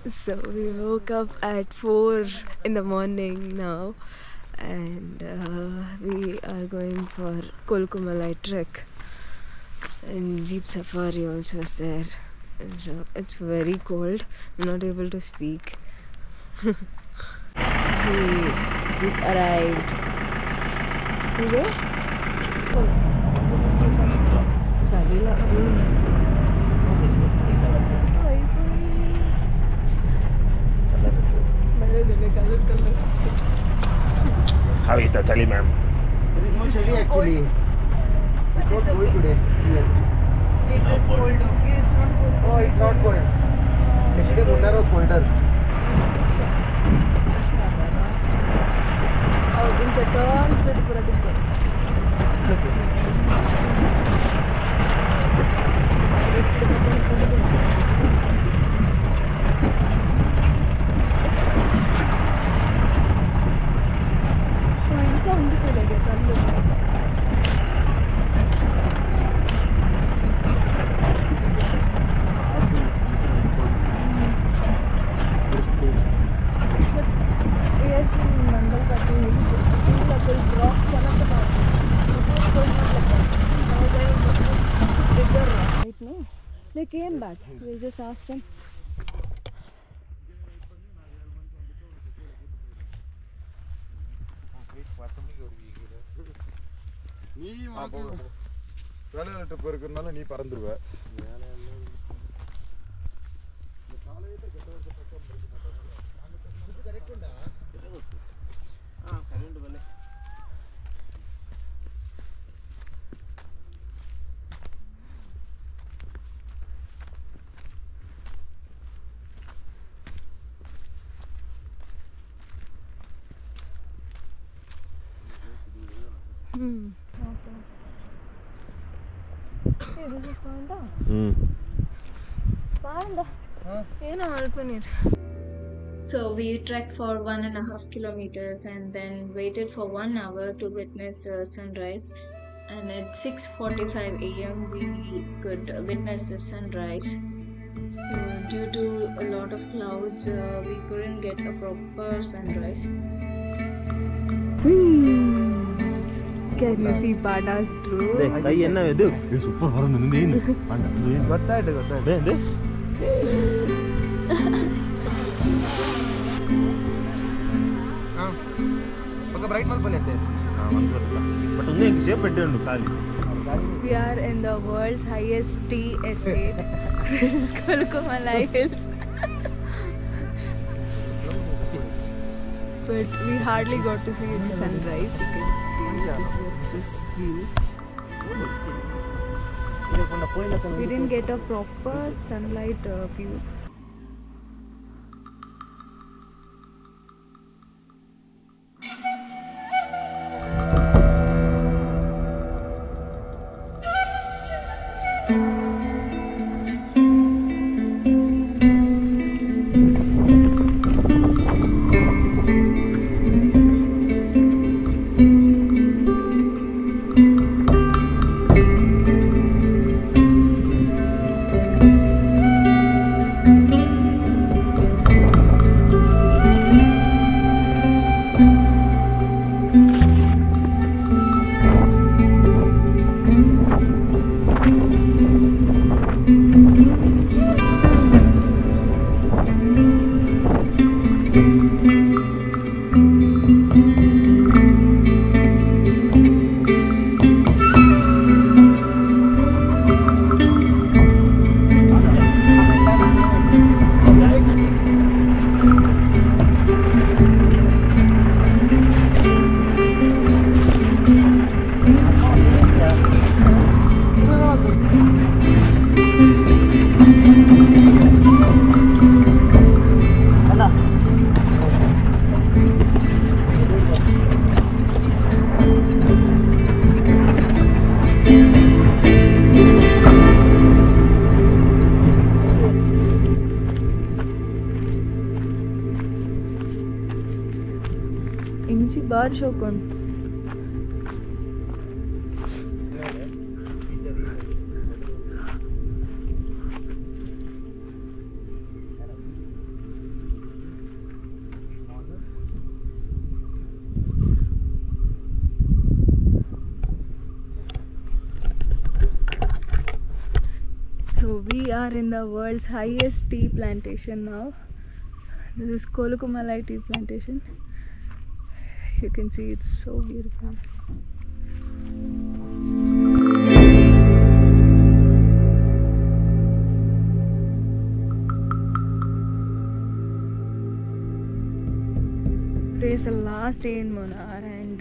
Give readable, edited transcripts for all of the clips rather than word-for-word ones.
So we woke up at 4 in the morning now, and we are going for KOLUKKUMALAI trek, and jeep safari also is there. And so it's very cold. I'm not able to speak. We jeep arrived. Is it? Chalila. How is the chali, ma'am? There is no chili actually. It's not cold today. Here. It is cold, okay? It's not cold. Oh, it's not cold. Yesterday Munnar was colder. Oh, in terms of the They came back. We'll just ask them. நீ வேலையில trip இருக்கிறதுனால நீ பறந்துருவ. Hey, this is Panda. Panda. So we trekked for 1.5 kilometers and then waited for 1 hour to witness sunrise. And at 6:45 a.m. we could witness the sunrise. So due to a lot of clouds, we couldn't get a proper sunrise. Can you see Panda's drone? Super bright bulb लेते हैं. But उन्हें एक shape बैठे हैं खाली. We are in the world's highest tea estate. This is KOLUKKUMALAI Hills. But we hardly got to see the sunrise. You can see this was this view. We didn't get a proper sunlight view. इंची बारिश होकर So we are in the world's highest tea plantation now. This is KOLUKKUMALAI tea plantation. You can see it's so beautiful. Today is the last day in Munnar, and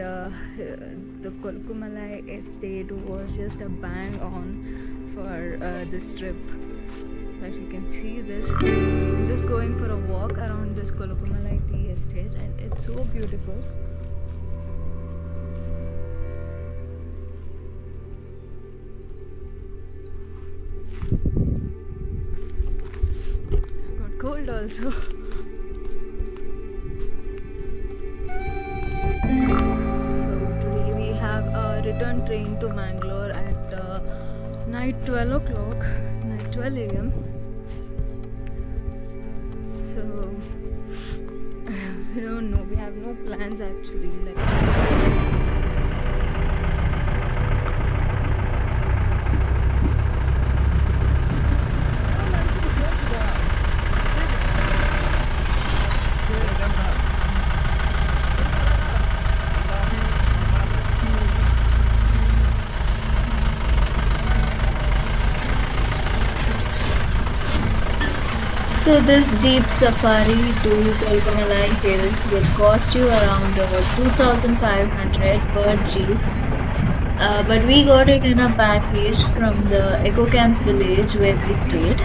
the KOLUKKUMALAI estate was just a bang on for this trip. As you can see this, I'm just going for a walk around this KOLUKKUMALAI tea estate, and it's so beautiful. I got cold also. So today we have a return train to Mangalore at night 12 o'clock, night 12 a.m. So we don't know, we have no plans actually. So this Jeep safari to KOLUKKUMALAI Hills will cost you around 2,500 per Jeep. But we got it in a package from the Eco Camp village where we stayed.